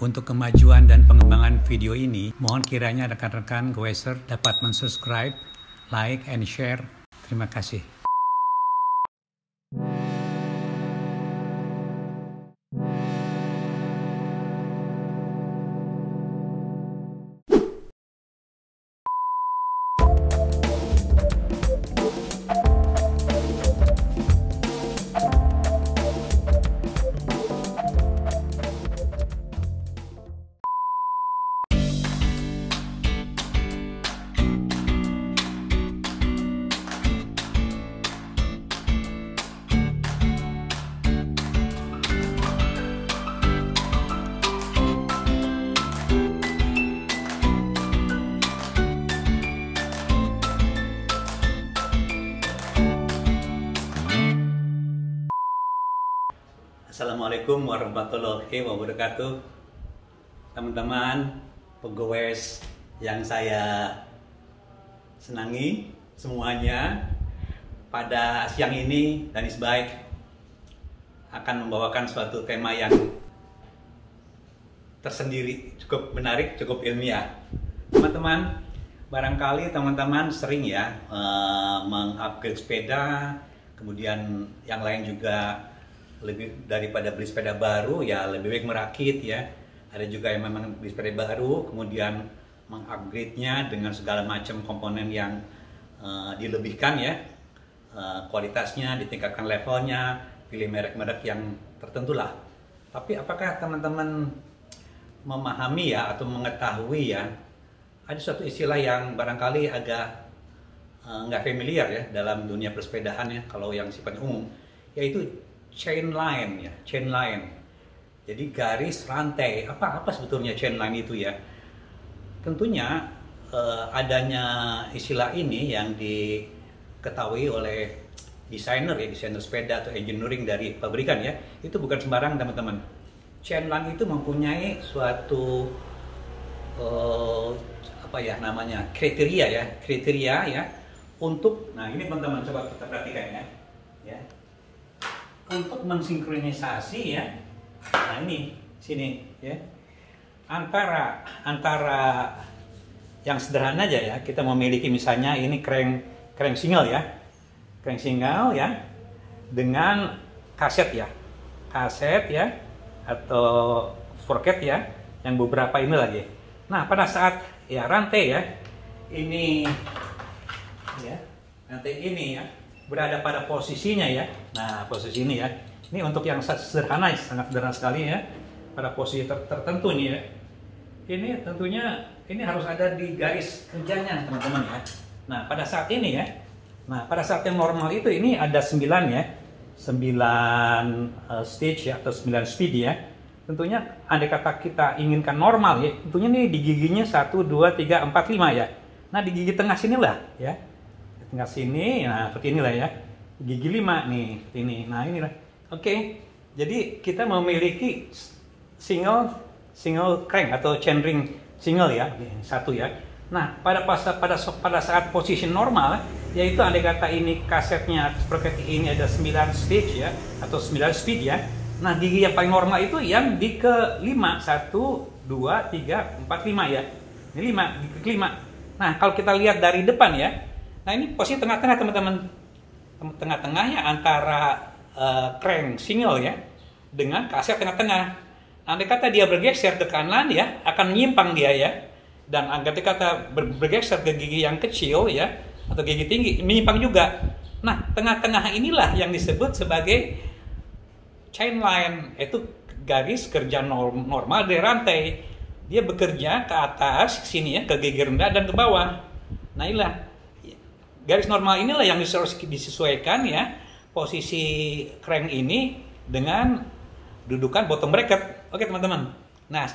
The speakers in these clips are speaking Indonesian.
Untuk kemajuan dan pengembangan video ini, mohon kiranya rekan-rekan Goeser dapat mensubscribe, like, and share. Terima kasih. Assalamualaikum warahmatullahi wabarakatuh. Teman-teman pegawes yang saya senangi semuanya, pada siang ini Danis Baik akan membawakan suatu tema yang tersendiri, cukup menarik, cukup ilmiah. Teman-teman, barangkali teman-teman sering ya mengupgrade sepeda, kemudian yang lain juga lebih daripada beli sepeda baru ya lebih baik merakit ya. Ada juga yang memang beli sepeda baru kemudian mengupgrade-nya dengan segala macam komponen yang dilebihkan ya, kualitasnya ditingkatkan, levelnya, pilih merek-merek yang tertentu lah. Tapi apakah teman-teman memahami ya atau mengetahui ya, ada suatu istilah yang barangkali agak nggak familiar ya dalam dunia persepedahan ya, kalau yang sifatnya umum, yaitu chain line ya, chain line. Jadi garis rantai. Apa sebetulnya chain line itu ya? Tentunya adanya istilah ini yang diketahui oleh desainer ya, desainer sepeda atau engineering dari pabrikan ya. Itu bukan sembarang teman-teman. Chain line itu mempunyai suatu kriteria ya untuk, nah ini teman-teman coba kita perhatikan ya. Untuk mensinkronisasi ya, nah ini sini ya, antara yang sederhana aja ya, kita memiliki misalnya ini crank single ya, dengan kaset ya atau sprocket ya, yang beberapa ini lagi. Nah pada saat ya rantai ya ini ya, rantai ini ya berada pada posisinya ya. Nah, posisi ini ya. Ini untuk yang sederhana, sangat sederhana sekali ya. Pada posisi tertentu nih ya. Ini tentunya ini harus ada di garis kerjanya, teman-teman ya. Nah, pada saat ini ya. Nah, pada saat yang normal itu ini ada 9 ya. 9 stage ya, atau 9 speed ya. Tentunya andai kata kita inginkan normal ya, tentunya nih di giginya 1 2 3 4 5 ya. Nah, di gigi tengah sinilah ya. Tengah sini, nah seperti inilah ya, gigi 5 nih, ini, nah inilah. Oke, jadi kita memiliki single crank atau chainring single ya, satu ya. Nah pada saat posisi normal, yaitu andai kata ini kasetnya seperti ini ada 9 stage ya, atau 9 speed ya. Nah gigi yang paling normal itu yang di ke 5, 1, 2, 3, 4, 5 ya. Ini 5, gigi ke 5. Nah kalau kita lihat dari depan ya, nah ini posisi tengah-tengah teman-teman, tengah-tengahnya antara crank single ya dengan kaset tengah-tengah. Andai kata dia bergeser ke kanan ya, akan menyimpang dia ya, dan andai kata bergeser ke gigi yang kecil ya atau gigi tinggi menyimpang juga. Nah tengah-tengah inilah yang disebut sebagai chain line, yaitu garis kerja normal dari rantai. Dia bekerja ke atas sini ya, ke gigi rendah dan ke bawah. Nah inilah garis normal, inilah yang harus disesuaikan ya, posisi crank ini dengan dudukan bottom bracket. Oke teman-teman. Nah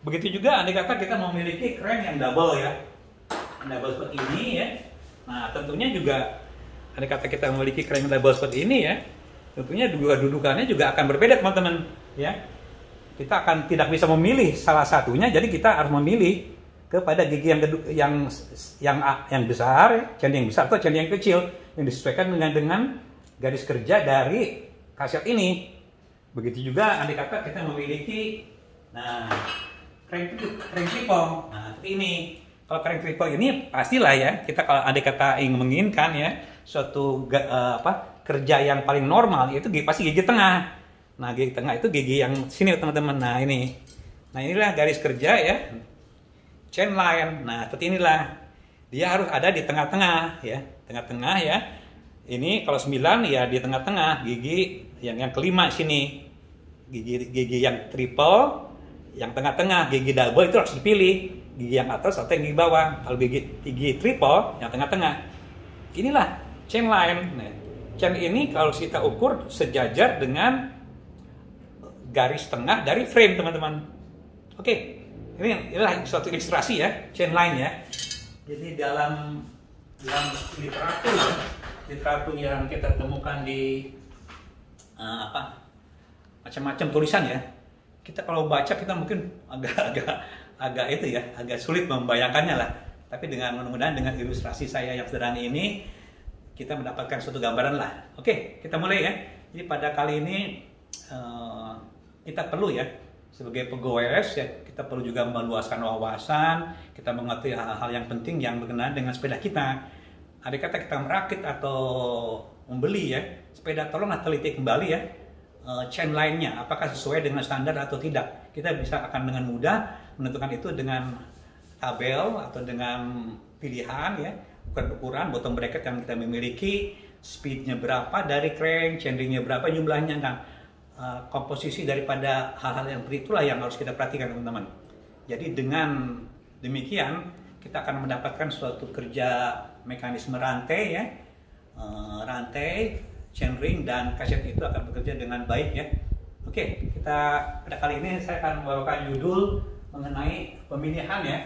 begitu juga andai kata kita memiliki crank yang double ya, double seperti ini ya. Nah tentunya juga andai kata kita memiliki crank double seperti ini ya, tentunya dudukannya juga akan berbeda teman-teman ya. Kita akan tidak bisa memilih salah satunya, jadi kita harus memilih kepada gigi yang besar, chain yang besar atau chain yang kecil, yang disesuaikan dengan garis kerja dari kaset ini. Begitu juga andai kata kita memiliki, nah crank triple. Nah, seperti ini. Kalau crank triple ini pastilah ya, kita kalau ada kata ingin menginginkan ya suatu kerja yang paling normal itu pasti gigi tengah. Nah, gigi tengah itu gigi yang sini teman-teman. Nah, ini. Nah, inilah garis kerja ya. Chain line. Nah, seperti inilah. Dia harus ada di tengah-tengah ya. Tengah-tengah ya. Ini kalau 9 ya di tengah-tengah, gigi yang kelima sini. Gigi yang triple, yang tengah-tengah, gigi double itu harus dipilih. Gigi yang atas atau yang gigi bawah. Kalau gigi triple yang tengah-tengah. Inilah chain line. Nah, chain ini kalau kita ukur sejajar dengan garis tengah dari frame, teman-teman. Oke. Inilah suatu ilustrasi ya, chain line ya. Jadi dalam literatur yang kita temukan di macam-macam tulisan ya. Kita kalau baca kita mungkin agak sulit membayangkannya lah. Tapi mudah-mudahan dengan ilustrasi saya yang sederhana ini kita mendapatkan suatu gambaran lah. Oke, kita mulai ya. Jadi pada kali ini kita perlu ya sebagai pegawai ya, kita perlu juga meluaskan wawasan, kita mengerti hal-hal yang penting yang berkenaan dengan sepeda kita. Ada kata kita merakit atau membeli ya sepeda, tolonglah teliti kembali ya chain line-nya apakah sesuai dengan standar atau tidak. Kita bisa akan dengan mudah menentukan itu dengan tabel atau dengan pilihan ya, ukuran bottom bracket yang kita memiliki, speednya berapa dari crank, chainringnya berapa jumlahnya. Nah, komposisi daripada hal-hal yang itulah yang harus kita perhatikan, teman-teman. Jadi dengan demikian kita akan mendapatkan suatu kerja mekanisme rantai ya, rantai, chainring dan kaset itu akan bekerja dengan baik ya. Oke, pada kali ini saya akan membawakan judul mengenai pemilihan ya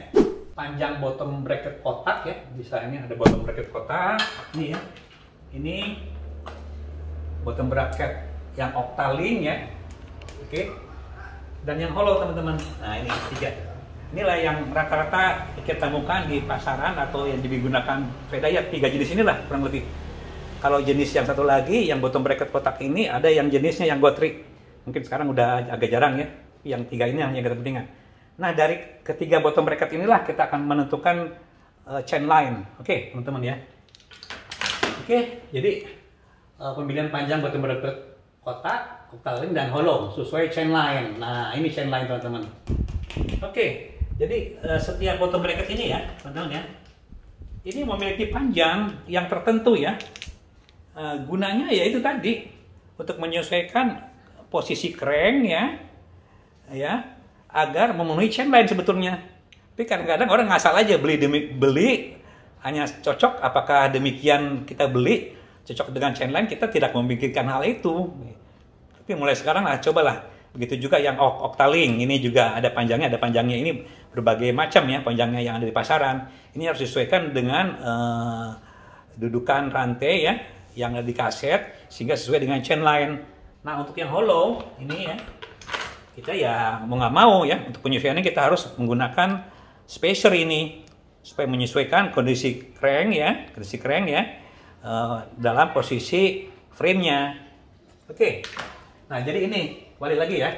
panjang bottom bracket kotak ya. Bisa ini ada bottom bracket kotak ini ya. Ini bottom bracket yang octalink ya. Oke. Dan yang hollow, teman-teman. Nah, ini 3. Inilah yang rata-rata kita temukan di pasaran atau yang digunakan sepeda ya, 3 jenis inilah kurang lebih. Kalau jenis yang satu lagi yang bottom bracket kotak ini ada yang jenisnya yang gotri. Mungkin sekarang udah agak jarang ya. Yang 3 ini yang kita pentingkan. Nah, dari ketiga bottom bracket inilah kita akan menentukan chain line. Oke, teman-teman ya. Oke, jadi pemilihan panjang bottom bracket kotak, octalink dan hollow sesuai chain line. Nah, ini chain line, teman-teman. Oke, jadi setiap bottom bracket ini ya, teman-teman ya, ini memiliki panjang yang tertentu ya. Gunanya ya itu tadi untuk menyesuaikan posisi crank ya, agar memenuhi chain line sebetulnya. Tapi kadang-kadang orang ngasal aja beli hanya cocok. Apakah demikian kita beli cocok dengan chain line, kita tidak memikirkan hal itu. Tapi mulai sekarang lah, cobalah. Begitu juga yang octalink, ini juga ada panjangnya ini berbagai macam ya panjangnya yang ada di pasaran. Ini harus disesuaikan dengan dudukan rantai ya yang ada di kaset sehingga sesuai dengan chain line. Nah, untuk yang hollow ini ya, kita ya mau nggak mau ya untuk penyesuaiannya kita harus menggunakan spacer ini supaya menyesuaikan kondisi crank ya dalam posisi frame-nya. Oke. Nah, jadi ini balik lagi ya.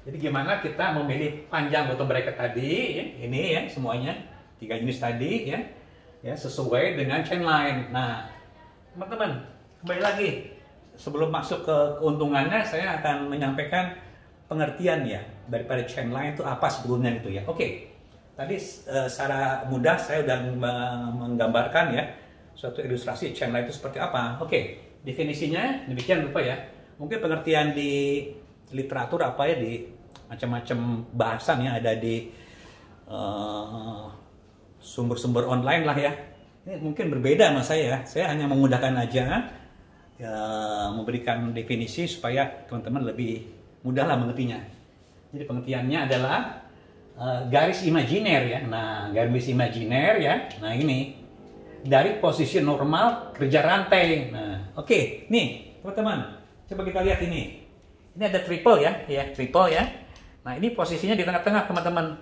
Jadi gimana kita memilih panjang bottom bracket tadi ya, ini ya semuanya 3 jenis tadi ya sesuai dengan chain line. Nah, teman-teman, kembali lagi sebelum masuk ke keuntungannya, saya akan menyampaikan pengertian ya daripada chain line itu apa sebetulnya gitu ya. Oke. Tadi secara mudah saya sudah menggambarkan ya suatu ilustrasi chain line itu seperti apa. Oke, definisinya demikian rupa ya. Mungkin pengertian di literatur apa ya, di macam-macam bahasan yang ada di sumber-sumber online lah ya. Ini mungkin berbeda sama saya. Saya hanya memudahkan aja ya, memberikan definisi supaya teman-teman lebih mudah lah mengertinya. Jadi pengertiannya adalah garis imajiner ya. Nah, garis imajiner ya. Nah, ini dari posisi normal kerja rantai. Nah, oke, nih teman-teman. Coba kita lihat ini. Ini ada triple ya, triple ya. Nah, ini posisinya di tengah-tengah, teman-teman.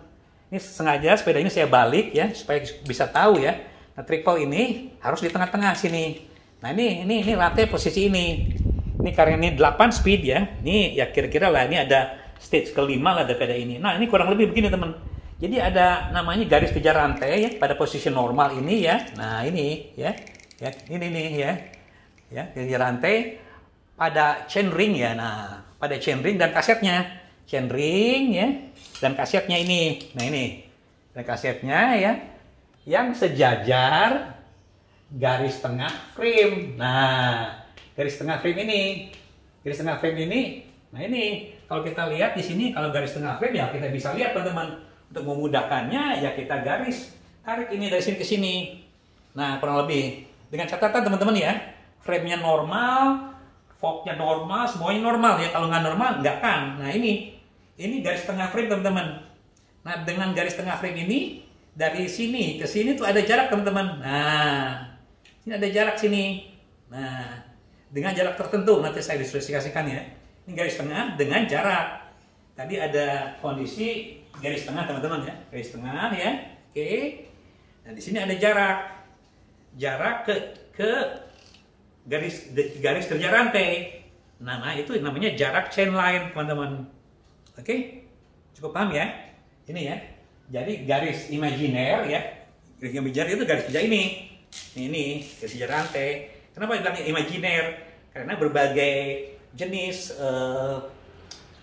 Ini sengaja sepeda ini saya balik ya supaya bisa tahu ya. Nah, triple ini harus di tengah-tengah sini. Nah, ini rantai posisi ini. Ini karena ini 8 speed ya. Ini ya kira-kira lah ini ada stage kelima lah daripada ini. Nah, ini kurang lebih begini, teman. Jadi ada namanya garis kejar rantai ya pada posisi normal ini ya. Nah ini ya, ini nih ya kejar rantai pada chainring ya. Nah pada chainring dan kasetnya, chainring ya dan kasetnya ini. Nah ini dan kasetnya ya yang sejajar garis tengah frame. Nah garis tengah frame ini, nah ini kalau kita lihat di sini kalau garis tengah frame ya kita bisa lihat teman-teman. Untuk memudahkannya ya kita garis tarik ini dari sini ke sini. Nah kurang lebih dengan catatan teman-teman ya, frame-nya normal, fork-nya normal, semuanya normal ya. Kalau nggak normal nggak kan. Nah ini garis tengah frame teman-teman. Nah dengan garis tengah frame ini dari sini ke sini tuh ada jarak teman-teman. Nah ini ada jarak sini. Nah dengan jarak tertentu nanti saya spesifikasikan ya. Ini garis tengah dengan jarak. Tadi ada kondisi garis tengah teman-teman ya, garis tengah ya, oke. Nah di sini ada jarak ke garis kerja rantai. Nah itu namanya jarak chain line teman-teman. Oke, cukup paham ya? Ini ya. Jadi garis imajiner ya, garis imajiner itu garis kerja ini. Ini garis kerja rantai. Kenapa bilangnya imajiner? Karena berbagai jenis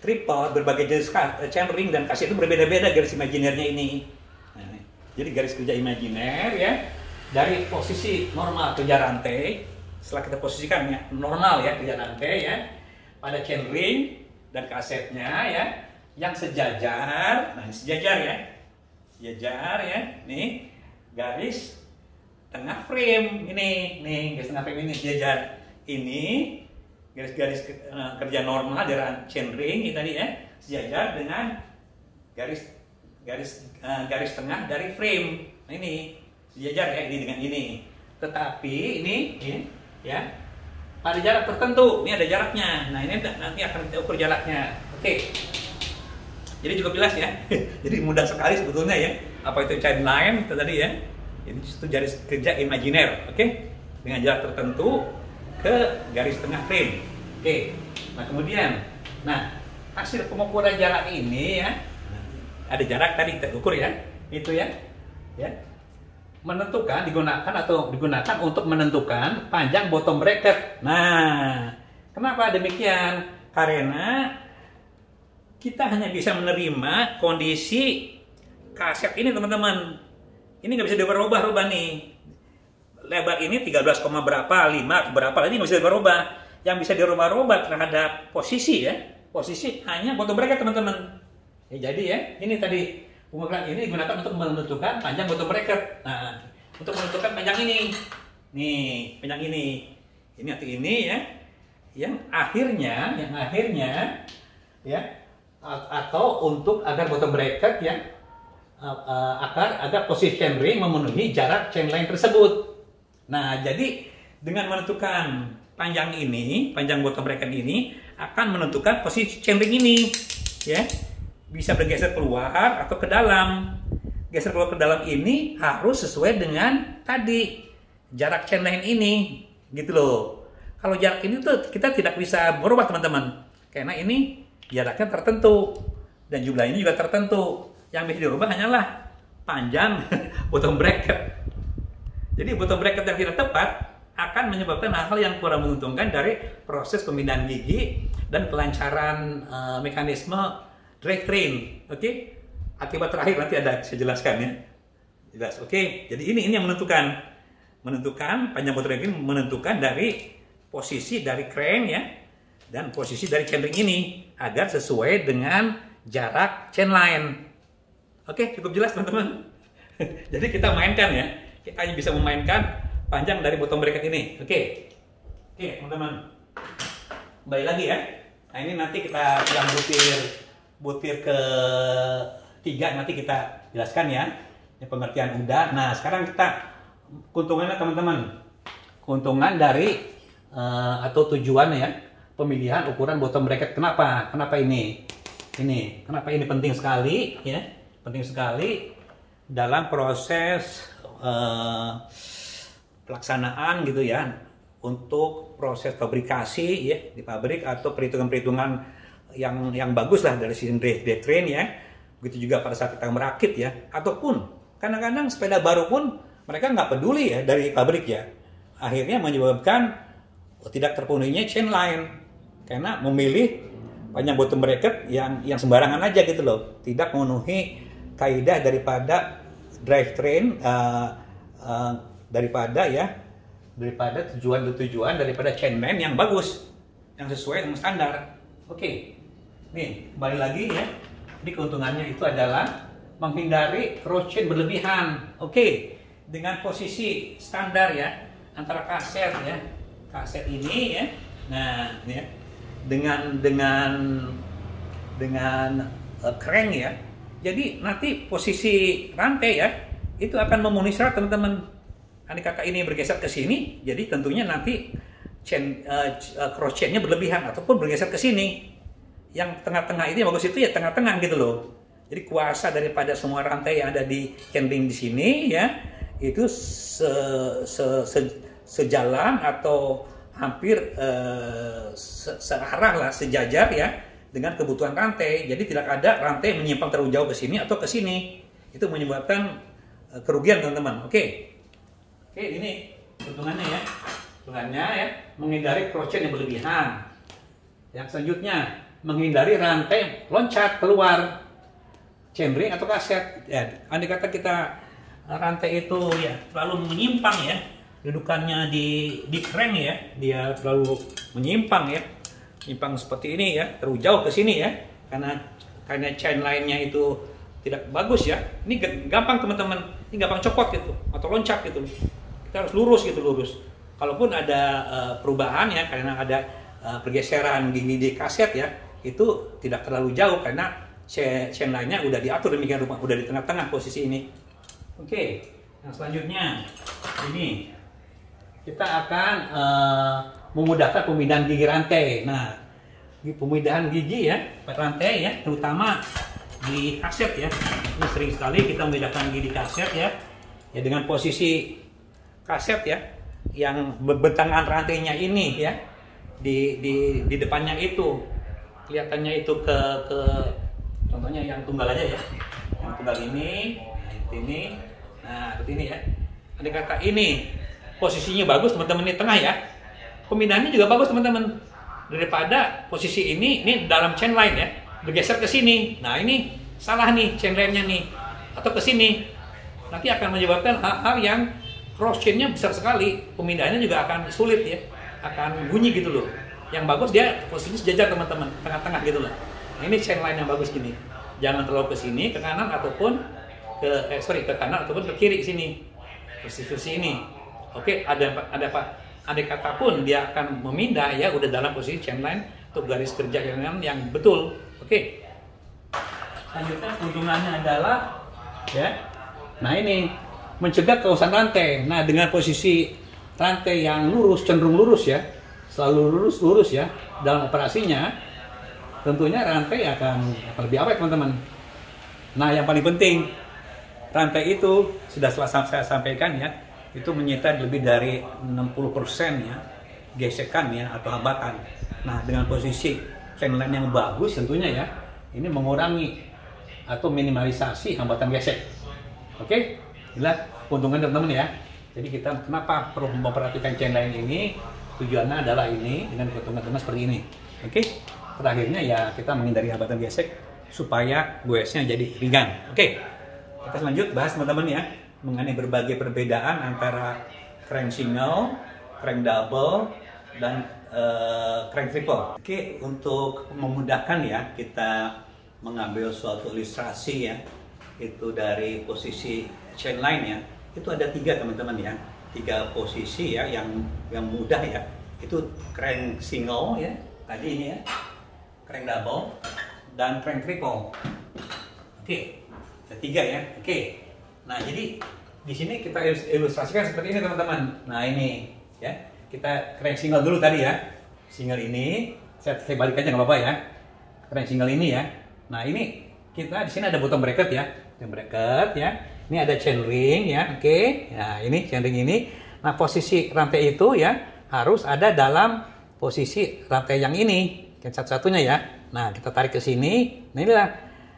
tripod, berbagai jenis chainring dan kaset itu berbeda-beda garis imajinernya ini. Nah, jadi garis kerja imajiner ya dari posisi normal kerja rantai, setelah kita posisikan ya normal ya kerja rantai ya pada chainring dan kasetnya ya yang sejajar. Nah, sejajar ya, nih garis tengah frame ini, nih garis tengah frame ini sejajar ini. Garis-garis kerja normal dari chainring ini tadi ya sejajar dengan garis tengah dari frame. Nah ini sejajar ya ini dengan ini. Tetapi ini ya pada jarak tertentu. Ini ada jaraknya. Nah ini nanti akan kita ukur jaraknya. Oke. Jadi cukup jelas ya. Jadi mudah sekali sebetulnya ya. Apa itu chain line itu tadi ya. Ini itu garis kerja imajiner. Oke. Dengan jarak tertentu ke garis tengah frame. Oke. Nah kemudian, hasil pengukuran jarak ini ya, ada jarak tadi kita ukur ya, itu ya, digunakan untuk menentukan panjang bottom bracket. Nah, kenapa demikian? Karena kita hanya bisa menerima kondisi kaset ini teman-teman. Ini nggak bisa dirubah-rubah nih. Lebar ini 13, berapa, 5 berapa, ini nggak bisa dirubah. Yang bisa dirubah-rubah terhadap posisi ya, posisi hanya bottom bracket teman-teman. Ya, jadi ya, ini tadi pengukuran ini digunakan untuk menentukan panjang bottom bracket. Nah, untuk menentukan panjang ini, nih panjang ini arti ini ya, yang akhirnya ya, atau untuk agar bottom bracket ya, agar posisi chainring memenuhi jarak chain line tersebut. Nah, jadi dengan menentukan panjang bottom bracket ini akan menentukan posisi chainring ini, ya. Bisa bergeser keluar atau ke dalam. Geser keluar ke dalam ini harus sesuai dengan tadi jarak chain line ini, gitu loh. Kalau jarak ini tuh kita tidak bisa berubah teman-teman, karena ini jaraknya tertentu dan jumlah ini juga tertentu. Yang bisa dirubah hanyalah panjang bottom bracket. Jadi bottom bracket yang tidak tepat akan menyebabkan hal-hal yang kurang menguntungkan dari proses pemindahan gigi dan kelancaran mekanisme drivetrain. Oke? Akibat terakhir nanti ada saya jelaskan ya. Jelas. Oke. Jadi ini yang menentukan panjang bottom bracket menentukan dari posisi dari crank ya dan posisi dari chainring ini agar sesuai dengan jarak chain line. Oke, cukup jelas teman-teman. Jadi kita mainkan ya. Kita hanya bisa memainkan panjang dari bottom bracket ini. Oke, teman-teman. Kembali lagi ya. Nah ini nanti kita yang butir ke 3 nanti kita jelaskan ya. Ini pengertian udah. Nah sekarang kita keuntungannya teman-teman. Keuntungan dari atau tujuan ya pemilihan ukuran bottom bracket. Kenapa? Kenapa ini? Kenapa ini penting sekali ya? Penting sekali dalam proses pelaksanaan gitu ya, untuk proses fabrikasi ya di pabrik atau perhitungan-perhitungan yang bagus lah dari sisi drivetrain ya, Begitu juga pada saat kita merakit ya, ataupun kadang-kadang sepeda baru pun mereka nggak peduli ya dari pabrik ya. Akhirnya menyebabkan tidak terpenuhinya chain line karena memilih banyak bottom bracket yang sembarangan aja gitu loh, tidak memenuhi kaidah daripada drivetrain, daripada tujuan daripada chain line yang bagus, yang sesuai dengan standar. Oke, nih kembali lagi ya. Jadi keuntungannya itu adalah menghindari cross chain berlebihan. Oke, dengan posisi standar ya antara kaset ya, kaset ini ya. Nah, ini ya. Dengan crank ya. Jadi nanti posisi rantai ya itu akan memenuhi syarat teman-teman. Andai kata ini bergeser ke sini, jadi tentunya nanti cross chain-nya berlebihan ataupun bergeser ke sini. Yang tengah-tengah ini bagus itu ya tengah-tengah gitu loh. Jadi kuasa daripada semua rantai yang ada di handling di sini ya itu sejalan atau hampir searah lah, sejajar ya dengan kebutuhan rantai. Jadi tidak ada rantai menyimpang terlalu jauh ke sini atau ke sini. Itu menyebabkan kerugian teman-teman. Oke, ini keuntungannya ya. Keuntungannya ya menghindari cross chain yang berlebihan. Yang selanjutnya menghindari rantai loncat keluar chainring atau kaset. Ya, andai kata kita rantai itu ya terlalu menyimpang ya, dudukannya di crank ya, dia terlalu menyimpang ya, menyimpang seperti ini ya, terlalu jauh ke sini ya, karena chain line-nya itu tidak bagus ya. Ini gampang teman-teman, ini gampang copot gitu atau loncat gitu. Kita harus lurus gitu, lurus. Kalaupun ada perubahan ya, karena ada pergeseran gigi di kaset ya, itu tidak terlalu jauh karena chain line-nya udah diatur demikian rupa, udah di tengah-tengah posisi ini. Oke, yang selanjutnya ini kita akan memudahkan pemindahan gigi rantai. Nah, pemindahan gigi ya rantai ya, terutama di kaset ya. Ini sering sekali kita memindahkan gigi di kaset ya. Ya dengan posisi kaset ya, yang bentangan rantainya ini ya di depannya itu kelihatannya itu ke contohnya yang tunggal aja ya, yang tunggal ini, nah seperti ini ya. Andai kata ini posisinya bagus teman-teman, ini tengah ya, pemindahannya juga bagus teman-teman, daripada posisi ini dalam chain line ya bergeser ke sini. Nah ini salah nih chain line-nya nih, atau ke sini, nanti akan menyebabkan hal-hal yang cross chain-nya besar sekali, pemindahannya juga akan sulit ya, akan bunyi gitu loh. Yang bagus dia posisi sejajar teman-teman, tengah-tengah gitu loh. Nah, ini chain line yang bagus gini, jangan terlalu ke sini, ke kanan ataupun ke kanan ataupun ke kiri sini, posisi ini. Oke, ada kata pun dia akan memindah ya, udah dalam posisi chain line untuk garis kerja yang betul. Oke. Selanjutnya keuntungannya adalah ya, nah ini mencegah kerusakan rantai. Nah dengan posisi rantai yang lurus, cenderung lurus ya, selalu lurus ya dalam operasinya, tentunya rantai akan lebih awet teman-teman. Nah yang paling penting, rantai itu sudah saya sampaikan ya, itu menyita lebih dari 60% ya gesekan ya atau hambatan. Nah dengan posisi chain line yang bagus tentunya ya, ini mengurangi atau minimalisasi hambatan gesek. Oke, inilah keuntungan teman-teman ya. Jadi kita kenapa perlu memperhatikan chain line ini? Tujuannya adalah ini dengan keuntungan seperti ini. Oke, terakhirnya ya kita menghindari hambatan gesek supaya goesnya jadi ringan. Oke, kita lanjut bahas teman-teman ya mengenai berbagai perbedaan antara crank single, crank double, dan crank triple. Oke, untuk memudahkan ya kita mengambil suatu ilustrasi ya, itu dari posisi chain line ya, itu ada 3 teman-teman ya, 3 posisi ya yang mudah ya. Itu crank single ya, tadi ini ya, crank double, dan crank triple. Oke, ada 3 ya. Oke, nah jadi di sini kita ilustrasikan seperti ini teman-teman. Nah ini ya, kita crank single dulu tadi ya. Single ini saya balik aja nggak apa-apa ya. Crank single ini ya. Nah ini kita di sini ada bottom bracket ya, bottom bracket ya. Ini ada chain ring ya, oke. Nah ini chain ring ini. Nah posisi rantai itu ya harus ada dalam posisi rantai yang ini, yang satu-satunya ya. Nah kita tarik ke sini. Nah inilah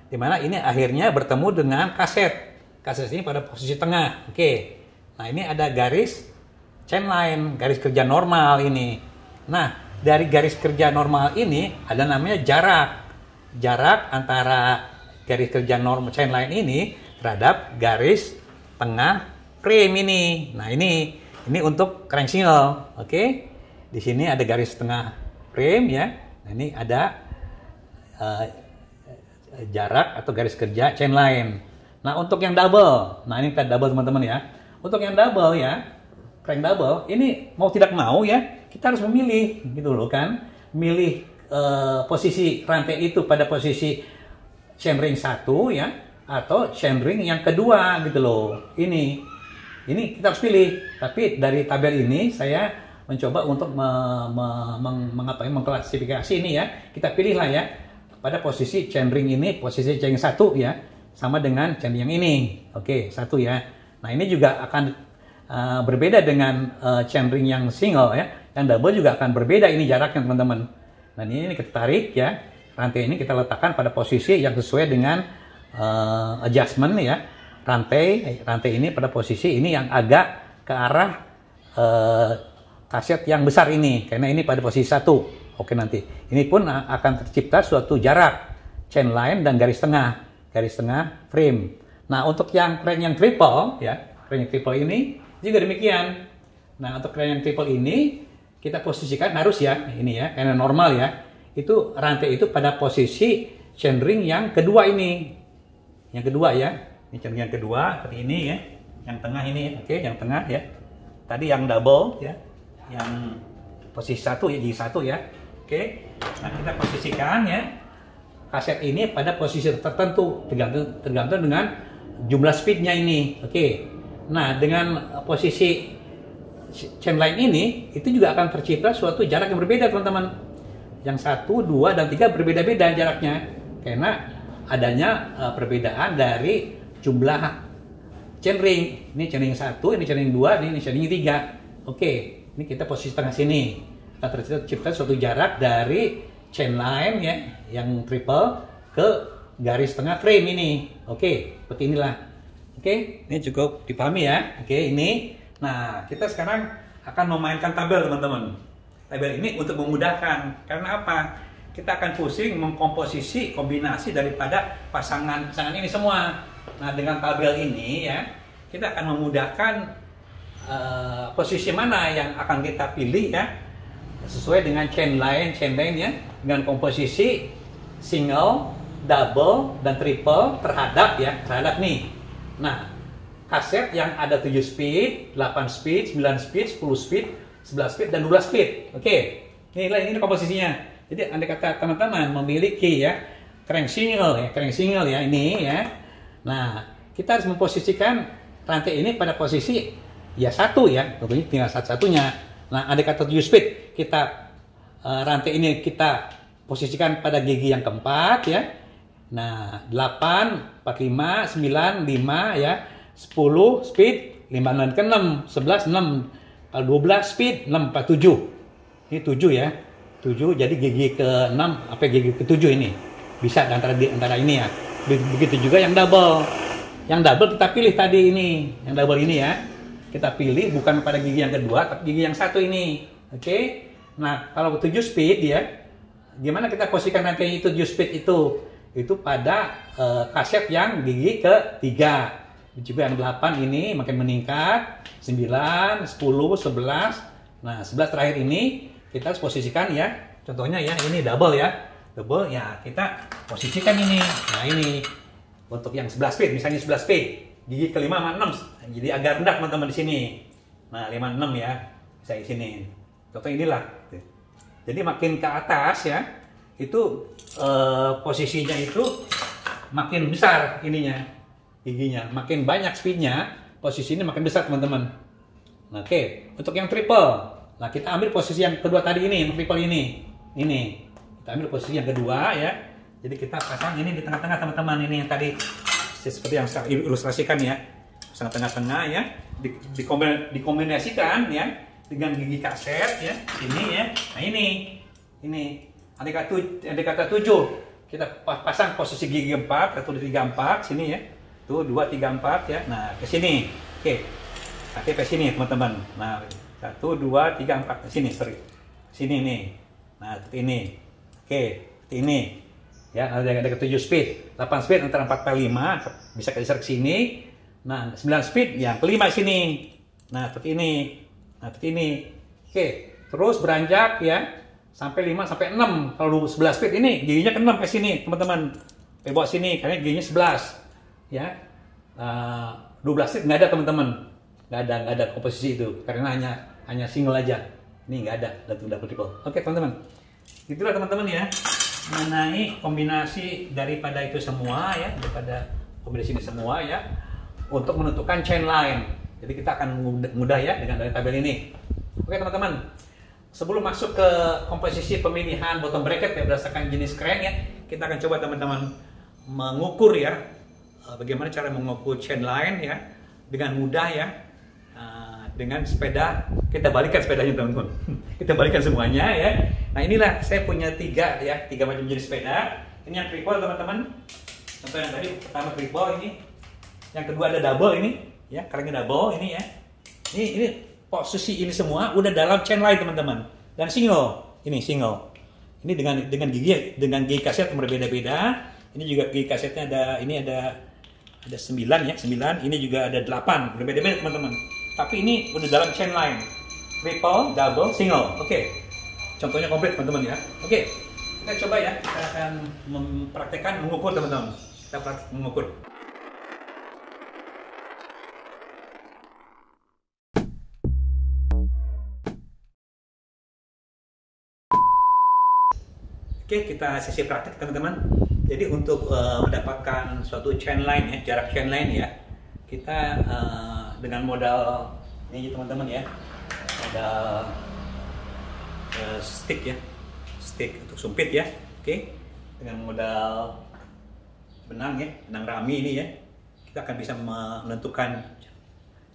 Dimana ini akhirnya bertemu dengan kaset. Kaset ini pada posisi tengah. Oke. Nah, ini ada garis chain line, garis kerja normal ini. Nah, dari garis kerja normal ini ada namanya jarak. Jarak antara garis kerja normal chain line ini terhadap garis tengah frame ini. Nah, ini untuk crank single. Oke. Di sini ada garis tengah frame ya. Nah, ini ada jarak atau garis kerja chain line. Nah, untuk yang double, nah ini kita double teman-teman ya. Untuk yang double ya, crank double, ini mau tidak mau ya, kita harus memilih gitu loh kan. Milih posisi rantai itu pada posisi chainring 1 ya, atau chainring yang kedua gitu loh. Ini kita harus pilih. Tapi dari tabel ini saya mencoba untuk mengklasifikasi ini ya. Kita pilihlah ya pada posisi chainring ini, posisi chainring 1 ya, sama dengan chainring yang ini. Oke, 1 ya. Nah, ini juga akan berbeda dengan chainring yang single ya. Yang double juga akan berbeda ini jaraknya teman-teman. Nah, ini kita tarik ya. Rantai ini kita letakkan pada posisi yang sesuai dengan adjustment ya. Rantai ini pada posisi ini yang agak ke arah kaset yang besar ini, karena ini pada posisi 1. Oke, nanti ini pun akan tercipta suatu jarak chain line dan garis tengah frame. Nah, untuk yang crank yang triple ya, crank yang triple ini juga demikian. Nah, untuk crank yang triple ini kita posisikan harus ya, ini ya, karena normal ya, itu rantai itu pada posisi chainring yang kedua ini. Yang kedua ya, ini chainring yang kedua seperti ini ya, yang tengah ini. Oke, yang tengah ya. Tadi yang double ya, yang posisi 1 ya, jadi 1 ya. Oke, nah kita posisikan ya kaset ini pada posisi tertentu tergantung dengan jumlah speednya ini. Oke, nah dengan posisi chain line ini itu juga akan tercipta suatu jarak yang berbeda teman-teman. Yang 1, 2, dan 3 berbeda-beda jaraknya karena adanya perbedaan dari jumlah chainring. Ini chainring 1, ini chainring 2, ini chainring 3. Oke, ini kita posisi tengah sini. Kita tercipta suatu jarak dari chain line ya, yang triple ke garis tengah frame ini. Oke, seperti inilah. Oke, ini cukup dipahami ya. Oke, ini. Nah, kita sekarang akan memainkan tabel teman-teman. Tabel ini untuk memudahkan. Karena apa? Kita akan pusing mengkomposisi kombinasi daripada pasangan ini semua. Nah, dengan tabel ini ya, kita akan memudahkan posisi mana yang akan kita pilih ya, sesuai dengan chain line ya, dengan komposisi single, double, dan triple terhadap nih. Nah, kaset yang ada 7 speed, 8 speed, 9 speed, 10 speed, 11 speed, dan 12 speed. Oke, ini komposisinya. Jadi andai kata teman-teman memiliki ya crank single ya ini ya. Nah, kita harus memposisikan rantai ini pada posisi ya 1 ya, tentunya tinggal satu-satunya. Nah, andai kata 7 speed, kita rantai ini kita posisikan pada gigi yang keempat ya. Nah, 8, 45, 9, 5 ya, 10 speed, 5 ke 6, 11, 6, 12 speed, 6, 4, 7. Ini 7 ya. 7 jadi gigi ke-6 apa gigi ke-7 ini. Bisa antara ini ya. Begitu juga yang double. Yang double kita pilih tadi ini, yang double ini ya. Kita pilih bukan pada gigi yang kedua, tapi gigi yang 1 ini. Oke. Nah, kalau 7 speed ya, gimana kita posisikan rantai itu 7 speed itu? Itu pada kaset yang gigi ke-3. Juga yang 8 ini makin meningkat, 9, 10, 11. Nah, 11 terakhir ini kita harus posisikan ya. Contohnya ya, ini double ya. Double ya, kita posisikan ini. Nah, ini untuk yang 11 speed, misalnya 11 speed, gigi ke-5 sama 6. Jadi agak rendah teman-teman di sini. Nah, 5 6 ya. Bisa di sini. Contoh inilah. Jadi makin ke atas ya, itu posisinya itu makin besar ininya, giginya. Makin banyak speednya, posisi ini makin besar teman-teman. Nah, oke, untuk yang triple. Nah, kita ambil posisi yang kedua tadi ini, yang triple ini. Ini. Kita ambil posisi yang kedua ya. Jadi kita pasang ini di tengah-tengah teman-teman. Ini yang tadi seperti yang saya ilustrasikan ya. Pasang tengah-tengah ya. Dikombinasikan ya dengan gigi kaset ya. Ini ya. Nah, ini. Andai kata 7. kita pasang posisi gigi 4, 1, 2, 3, 4 sini ya. Tuh 2, 3, 4 ya. Nah, ke sini. Oke. Pakai ke sini teman-teman. Nah, 1, 2, 3, 4 ke sini, sorry. Sini nih. Nah, seperti ini. Oke, seperti ini. Ya, ada ke 7 speed, 8 speed antara 4 sampai 5 bisa geser ke sini. Nah, 9 speed yang kelima sini. Nah, seperti ini. Nah, seperti ini. Oke, terus beranjak ya sampai 5 sampai 6. Kalau 11 speed ini giginya ke 6 ke sini, teman-teman. Ke bawah sini karena giginya 11. Ya. 12 speed nggak ada, teman-teman. Nggak ada komposisi itu karena hanya single aja. Ini nggak ada double triple. Oke, teman-teman. Itulah teman-teman ya mengenai kombinasi daripada itu semua ya, daripada kombinasi ini semua ya untuk menentukan chain line. Jadi kita akan mudah ya dengan dari tabel ini. Oke, teman-teman. Sebelum masuk ke komposisi pemilihan bottom bracket ya berdasarkan jenis crank ya, kita akan coba teman-teman mengukur ya bagaimana cara mengukur chain line ya dengan mudah ya. Dengan sepeda, kita balikan sepedanya teman-teman. Kita balikan semuanya ya. Nah, inilah saya punya tiga macam jenis sepeda. Ini yang triple teman-teman. Contoh yang tadi pertama triple ini. Yang kedua ada double ini, ya, cranknya double ini ya. Ini posisi ini semua udah dalam chain line teman-teman. Dan single, ini single. Ini dengan gigi kaset yang berbeda-beda. Ini juga gigi kasetnya ada 9 ya, 9. Ini juga ada 8, berbeda-beda teman-teman. Tapi ini udah dalam chain line. Triple, double, single. Oke. Contohnya komplit teman-teman ya. Oke. Kita coba ya. Kita akan mempraktekkan mengukur teman-teman. Kita praktek mengukur. Oke, kita sesi praktek teman-teman. Jadi untuk mendapatkan suatu chain line ya, jarak chain line ya, kita dengan modal ini teman-teman ya, modal stick ya, stick untuk sumpit ya. Oke, dengan modal benang ya, benang rami ini ya, kita akan bisa menentukan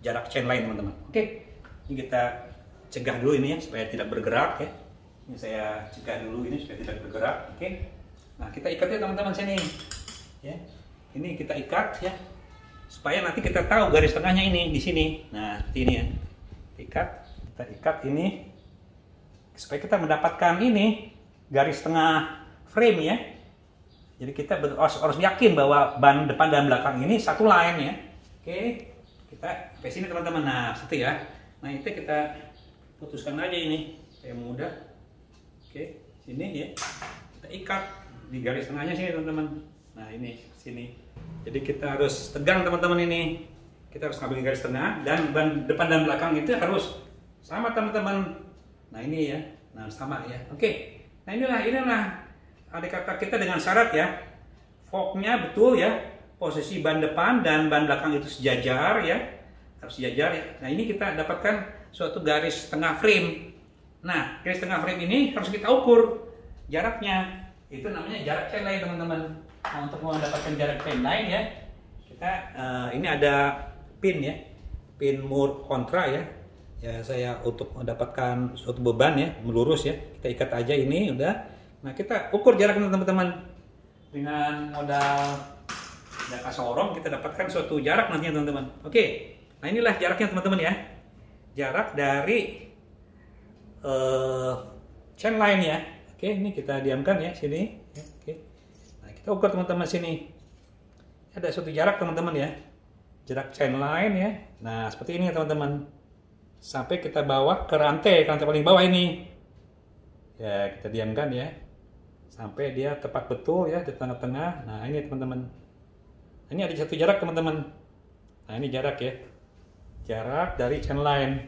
jarak chain line teman-teman. Oke, ini kita cegah dulu ini ya supaya tidak bergerak ya. Ini saya cegah dulu ini supaya tidak bergerak. Oke, nah kita ikat ya teman-teman sini ya. Ini kita ikat ya supaya nanti kita tahu garis tengahnya ini di sini. Nah, seperti ini ya. Kita ikat ini supaya kita mendapatkan ini garis tengah frame ya. Jadi kita harus yakin bahwa ban depan dan belakang ini satu line ya. Oke, kita sampai sini teman-teman. Nah, seperti ya. Nah, itu kita putuskan aja ini supaya mudah. Oke, sini ya. Kita ikat di garis tengahnya sini teman-teman. Nah, ini sini. Jadi kita harus tegang teman-teman ini. Kita harus ngambil garis tengah dan ban depan dan belakang itu harus sama teman-teman. Nah ini ya, nah sama ya. Oke, nah inilah ada kata kita dengan syarat ya. Forknya betul ya. Posisi ban depan dan ban belakang itu sejajar ya. Harus sejajar ya. Nah ini kita dapatkan suatu garis tengah frame. Nah garis tengah frame ini harus kita ukur jaraknya. Itu namanya jarak chain line teman-teman. Nah, untuk mendapatkan jarak chain line ya, kita ini ada pin ya, pin mur kontra ya. Ya saya untuk mendapatkan suatu beban ya, melurus ya, kita ikat aja ini udah. Nah kita ukur jaraknya teman-teman dengan modal kasorong kita dapatkan suatu jarak nantinya teman-teman. Oke, nah inilah jaraknya teman-teman ya, jarak dari chain line ya. Oke, ini kita diamkan ya sini. Oke. Kita ukur teman-teman sini. Ada suatu jarak teman-teman ya. Jarak chain line ya. Nah, seperti ini teman-teman. Sampai kita bawa ke rantai paling bawah ini. Ya, kita diamkan ya. Sampai dia tepat betul ya di tengah-tengah. Nah, ini teman-teman. Ini ada satu jarak teman-teman. Nah, ini jarak ya. Jarak dari chain line.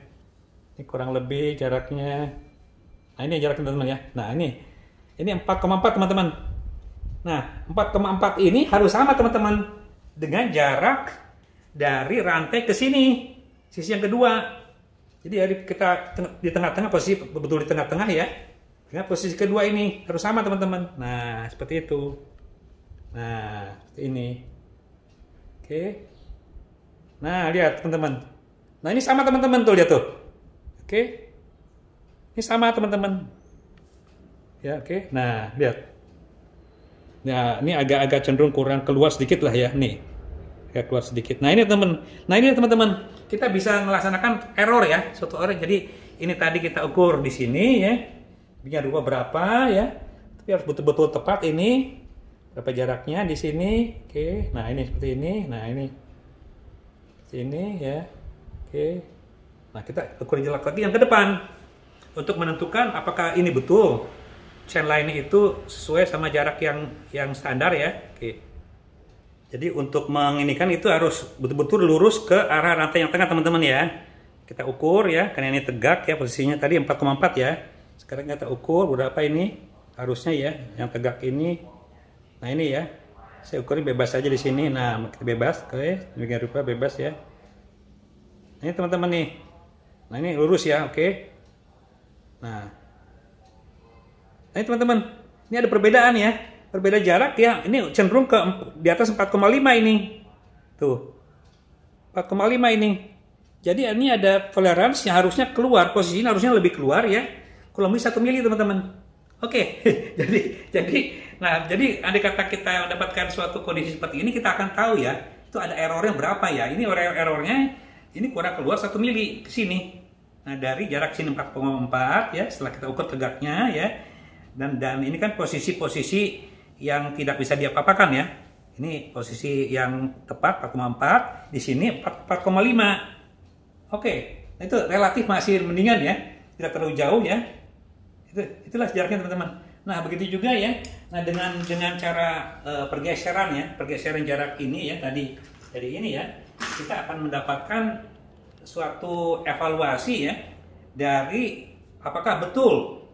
Ini kurang lebih jaraknya. Nah, ini jaraknya teman-teman ya. Nah, ini 4,4 teman-teman. Nah, 4,4 ini harus sama teman-teman dengan jarak dari rantai ke sini, sisi yang kedua. Jadi dari kita di tengah-tengah, posisi betul di tengah-tengah ya. Dengan posisi kedua ini harus sama teman-teman. Nah, seperti itu. Nah, seperti ini. Oke. Nah, lihat teman-teman. Nah, ini sama teman-teman tuh, lihat tuh. Oke. Ini sama teman-teman. Ya, oke. Nah, lihat. Nah, ini agak-agak cenderung kurang keluar sedikit lah ya, nih. Agak keluar sedikit. Nah, ini teman-teman, kita bisa melaksanakan error ya, suatu error. Jadi, ini tadi kita ukur di sini ya. Biar rubah berapa ya. Tapi harus betul-betul tepat ini. Berapa jaraknya di sini. Oke. Nah, ini seperti ini. Nah, ini. Seperti ini ya. Oke. Nah, kita ukur jarak lagi yang ke depan. Untuk menentukan apakah ini betul chain line itu sesuai sama jarak yang standar ya. Oke. Jadi untuk menginikan itu harus betul-betul lurus ke arah rantai yang tengah teman-teman ya. Kita ukur ya, karena ini tegak ya, posisinya tadi 4,4 ya. Sekarang kita ukur berapa ini harusnya ya, yang tegak ini. Nah ini ya, saya ukurin bebas aja di sini. Nah kita bebas, oke, demikian rupa bebas ya. Ini teman-teman nih. Nah ini lurus ya, oke. Nah ini teman-teman, ini ada perbedaan ya, berbeda jarak ya. Ini cenderung ke di atas 4,5 ini, tuh 4,5 ini. Jadi ini ada toleransi yang harusnya keluar, posisinya harusnya lebih keluar ya. Kurang lebih 1 mili teman-teman. Oke, jadi andai kata kita mendapatkan suatu kondisi seperti ini, kita akan tahu ya, itu ada errornya berapa ya. Ini errornya ini kurang keluar 1 mili ke sini. Nah dari jarak sini 4,4 ya, setelah kita ukur tegaknya ya. Dan ini kan posisi-posisi yang tidak bisa diapa-apakan ya. Ini posisi yang tepat 4,4, di sini 4,5. Oke, itu relatif masih mendingan ya, tidak terlalu jauh ya. Itulah jaraknya teman-teman. Nah begitu juga ya. Nah dengan cara pergeseran jarak ini ya tadi dari ini ya, kita akan mendapatkan suatu evaluasi ya dari apakah betul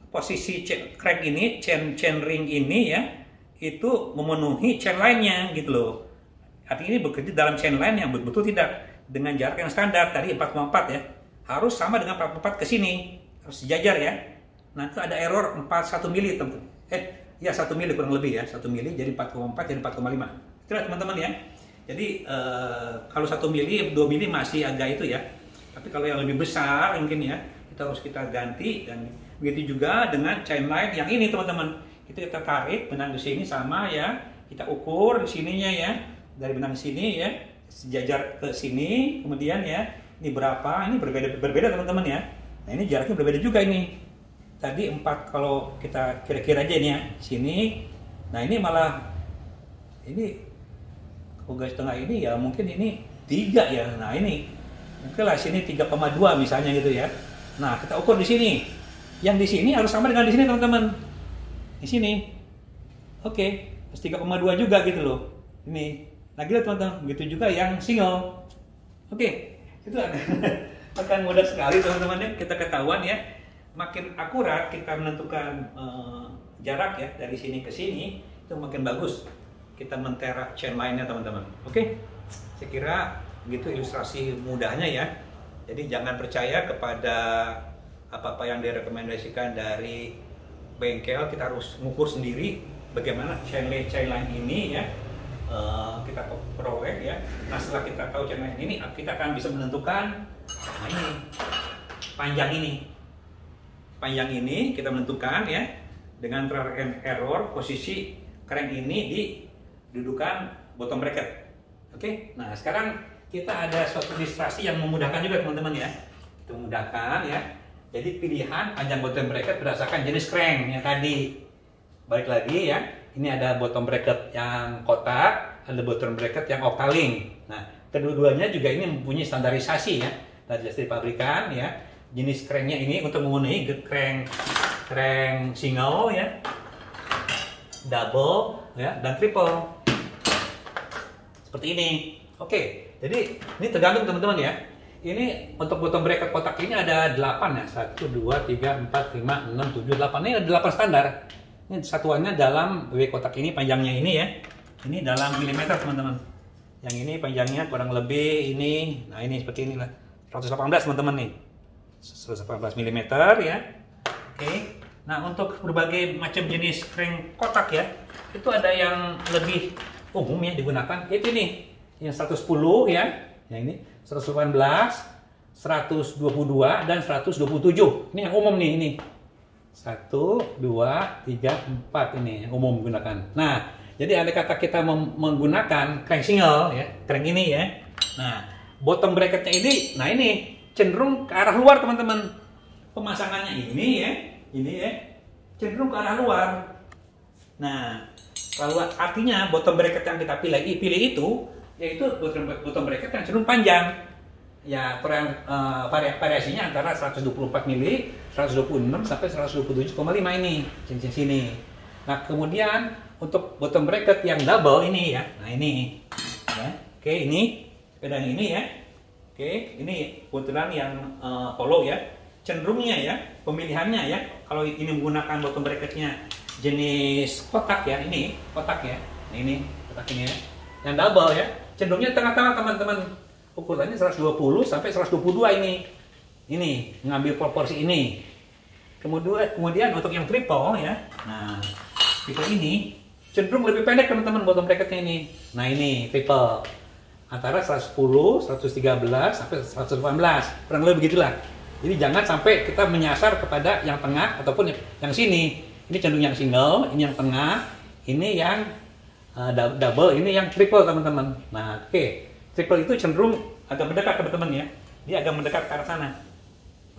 posisi crank ini, chain ring ini ya, itu memenuhi chain line-nya gitu loh. Artinya ini bekerja dalam chain line yang betul tidak dengan jarak yang standar tadi 4,4 ya. Harus sama dengan 4,4 ke sini, harus sejajar ya. Nah, itu ada error 1 mili teman-teman. 1 mili kurang lebih ya, 1 mili jadi 4,4 jadi 4,5. Itulah teman-teman ya. Jadi kalau 1 mili, 2 mili masih agak itu ya. Tapi kalau yang lebih besar mungkin ya, kita harus ganti. Dan begitu juga dengan chain line yang ini teman-teman. Itu kita tarik benang di sini sama ya. Kita ukur di sininya ya. Dari benang sini ya, sejajar ke sini. Kemudian ya, ini berapa? Ini berbeda teman-teman ya. Nah, ini jaraknya berbeda juga ini. Tadi 4 kalau kita kira-kira aja nih ya, sini. Nah, ini malah ini kalau garis tengah ini ya mungkin ini 3 ya. Nah, ini mungkin lah sini 3,2 misalnya gitu ya. Nah, kita ukur di sini. Yang di sini harus sama dengan di sini teman-teman. Di sini. Oke, harus 3,2 juga gitu loh. Ini. Nah gitu teman-teman. Begitu juga yang single. Oke, itu akan mudah sekali teman-teman ya. Kita ketahuan ya. Makin akurat kita menentukan jarak ya dari sini ke sini, itu makin bagus kita menterak chain line-nya teman-teman. Oke, saya kira begitu ilustrasi mudahnya ya. Jadi jangan percaya kepada apa-apa yang direkomendasikan dari bengkel, kita harus mengukur sendiri bagaimana chain line ini ya. Kita peroleh ya. Nah setelah kita tahu chain line ini, kita akan bisa menentukan ini panjang ini kita menentukan ya dengan trial and error posisi crank ini di dudukan bottom bracket. Oke, nah sekarang kita ada suatu ilustrasi yang memudahkan juga teman-teman ya. Itu memudahkan ya. Jadi pilihan panjang bottom bracket berdasarkan jenis crank yang tadi. Balik lagi ya, ini ada bottom bracket yang kotak, ada bottom bracket yang octaling. Nah, kedua-duanya juga ini mempunyai standarisasi ya dari pabrikan ya. Jenis cranknya ini untuk memenuhi crank single ya, double ya, dan triple. Seperti ini. Oke, jadi ini tergantung teman-teman ya. Ini untuk bottom bracket kotak ini ada 8 ya. 1, 2, 3, 4, 5, 6, 7, 8. Ini ada 8 standar. Ini satuannya dalam W kotak ini panjangnya ini ya. Ini dalam milimeter teman-teman. Yang ini panjangnya kurang lebih ini. Nah ini seperti inilah. 118 teman-teman nih. 118 mm ya. Oke. Nah untuk berbagai macam jenis crank kotak ya. Itu ada yang lebih umum ya digunakan. Itu nih. Yang 110 ya. Yang ini 118, 122 dan 127. Ini yang umum nih ini. 1, 2, 3, 4 ini umum gunakan. Nah, jadi andai kata kita menggunakan crank single ya, crank ini ya. Nah, bottom bracketnya ini, nah ini cenderung ke arah luar teman-teman. Pemasangannya ini ya, cenderung ke arah luar. Nah, kalau artinya bottom bracket yang kita pilih itu, yaitu bottom bracket yang cenderung panjang. Ya, variasinya antara 124 mili, 126 sampai 127,5 ini cincin sini. Nah, kemudian untuk bottom bracket yang double ini ya, nah ini, ya. Oke, ini sepeda ini ya. Oke, ini kebetulan yang polo ya. Cenderungnya ya, pemilihannya ya, kalau ini menggunakan bottom bracketnya jenis kotak ya, ini kotak ya, nah, ini kotak ini ya, yang double ya, cenderungnya tengah-tengah teman-teman, ukurannya 120 sampai 122 ini ngambil proporsi ini. Kemudian untuk yang triple ya, nah triple ini cenderung lebih pendek teman-teman bottom bracketnya ini. Nah ini triple antara 110, 113 sampai 118, kurang lebih begitulah. Jadi jangan sampai kita menyasar kepada yang tengah ataupun yang sini. Ini cenderung yang single, ini yang tengah, ini yang double, ini yang triple teman-teman. Nah, oke. Triple itu cenderung agak mendekat teman-teman ya. Dia agak mendekat ke arah sana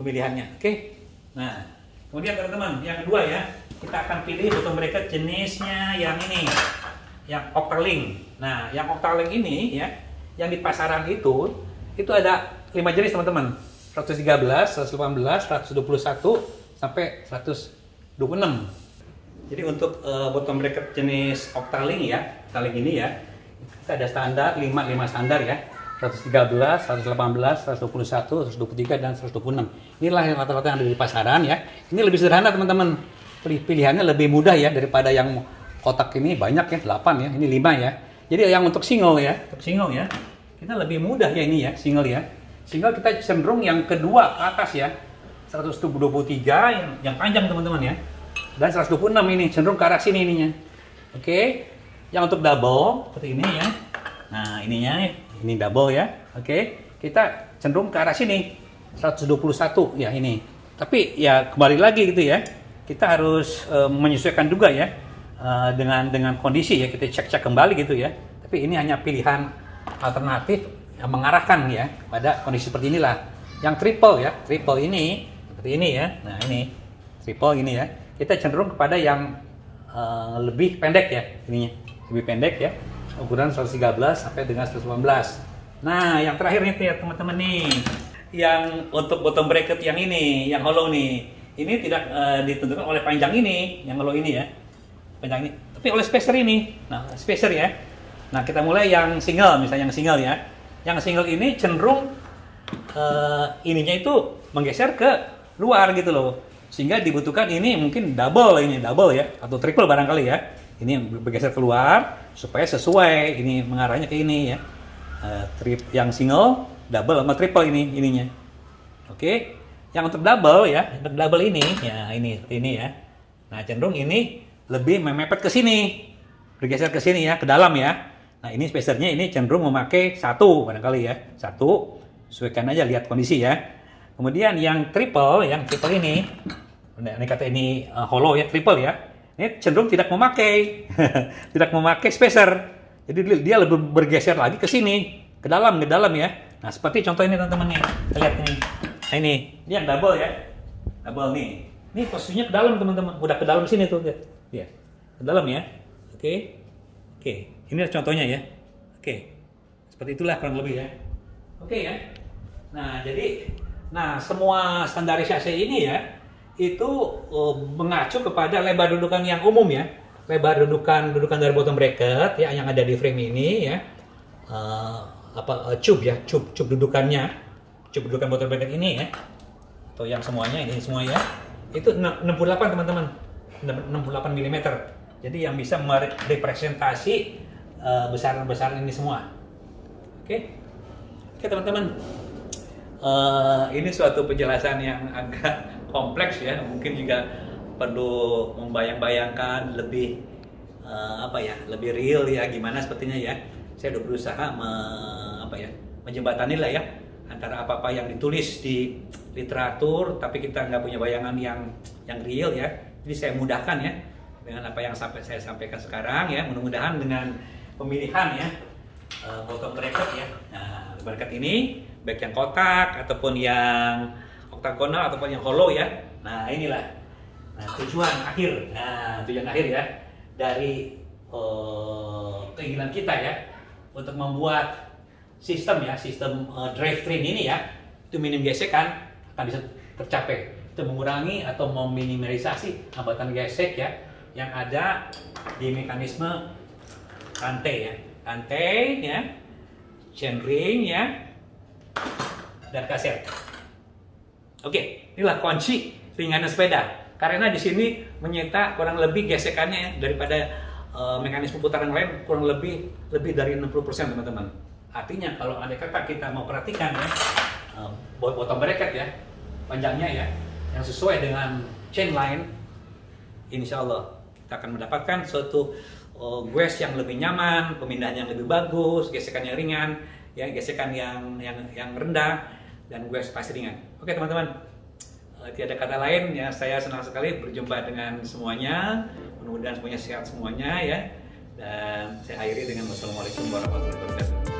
pemilihannya. Oke. Nah, kemudian teman-teman, yang kedua ya, kita akan pilih bottom bracket jenisnya yang ini, yang Octalink. Nah, yang Octalink ini ya, yang di pasaran itu ada 5 jenis teman-teman. 113, 118, 121 sampai 126. Jadi untuk bottom bracket jenis Octalink ya, Octalink ini ya, kita ada standar 5 standar ya. 113, 118, 121, 123 dan 126. Inilah yang rata-rata yang ada di pasaran ya. Ini lebih sederhana teman-teman. Pilihannya lebih mudah ya daripada yang kotak ini banyak ya, 8 ya. Ini 5 ya. Jadi yang untuk single ya, kita lebih mudah ya ini ya, single ya. Single kita cenderung yang kedua ke atas ya. 123 yang panjang teman-teman ya. Dan 126 ini cenderung ke arah sini ininya. Oke. Yang untuk double seperti ini ya. Nah, ininya ini double ya. Oke. Kita cenderung ke arah sini. 121 ya ini. Tapi ya kembali lagi gitu ya. Kita harus menyesuaikan juga ya dengan kondisi ya. Kita cek kembali gitu ya. Tapi ini hanya pilihan alternatif yang mengarahkan ya pada kondisi seperti inilah. Yang triple ya, triple ini seperti ini ya. Nah ini triple ini ya. Kita cenderung kepada yang lebih pendek ya, ininya lebih pendek ya. Ukuran 113 sampai dengan 118. Nah yang terakhir nih ya teman-teman nih, yang untuk bottom bracket yang ini, yang hollow nih, ini tidak ditentukan oleh panjang ini, yang hollow ini ya, panjang ini, tapi oleh spacer ini. Nah spacer ya. Nah kita mulai yang single, misalnya yang single ya. Yang single ini cenderung ininya itu menggeser ke luar gitu loh, sehingga dibutuhkan ini mungkin double ya, atau triple barangkali ya. Ini bergeser keluar supaya sesuai ini mengarahnya ke ini ya. Yang single, double sama triple ininya. Oke. Yang untuk double ya, untuk double ini ya ini seperti ini ya. Nah cenderung ini lebih memepet ke sini, bergeser ke sini ya, ke dalam ya. Nah ini spacernya ini cenderung memakai 1 barangkali ya, 1, sesuaikan aja lihat kondisi ya. Kemudian yang triple ini, ini kata ini hollow ya, triple ya, ini cenderung tidak memakai, tidak memakai spacer. Jadi dia lebih bergeser lagi ke sini, ke dalam ya. Nah seperti contoh ini teman-teman nih, kita lihat ini. Nah ini yang double ya, double nih. Ini posisinya ke dalam teman-teman, udah ke dalam sini tuh ya, ke dalam ya. Oke. Ini contohnya ya. Oke. Seperti itulah kurang lebih ya. Oke ya. Nah, jadi semua standarisasi ini ya itu mengacu kepada lebar dudukan yang umum ya. Lebar dudukan dari bottom bracket ya yang ada di frame ini ya. Tube ya, tube dudukannya. Tube dudukan bottom bracket ini ya. Atau yang semuanya ini semua ya. Itu 68 teman-teman. 68 mm. Jadi yang bisa merepresentasi besaran-besaran ini semua. Oke teman-teman. Ini suatu penjelasan yang agak kompleks ya. Mungkin juga perlu membayang-bayangkan lebih lebih real ya gimana sepertinya ya. Saya udah berusaha menjembatani lah ya antara apa-apa yang ditulis di literatur, tapi kita nggak punya bayangan yang real ya. Jadi saya mudahkan ya dengan apa yang saya sampaikan sekarang ya. Mudah-mudahan dengan pemilihan ya bottom bracket ya. Nah, bracket ini baik yang kotak ataupun yang oktagonal ataupun yang hollow ya. Nah, inilah tujuan akhir. Nah, tujuan akhir ya dari keinginan kita ya untuk membuat sistem drivetrain ini ya, itu minim gesekan akan bisa tercapai. Itu mengurangi atau meminimalisasi hambatan gesek ya yang ada di mekanisme rantai ya, chainring ya, dan kaset. Oke, inilah kunci ringannya sepeda. Karena di sini menyita kurang lebih gesekannya daripada mekanisme putaran lain kurang lebih dari 60% teman-teman. Artinya kalau andai kata kita mau perhatikan ya, bottom bracket ya, panjangnya ya, yang sesuai dengan chain line, insya Allah kita akan mendapatkan suatu gues yang lebih nyaman, pemindahan yang lebih bagus, gesekan yang ringan, ya gesekan yang rendah, dan gues pasti ringan. Oke teman-teman, tiada kata lain ya, saya senang sekali berjumpa dengan semuanya. Mudah-mudahan semuanya sehat semuanya ya. Dan saya akhiri dengan wassalamualaikum warahmatullahi wabarakatuh.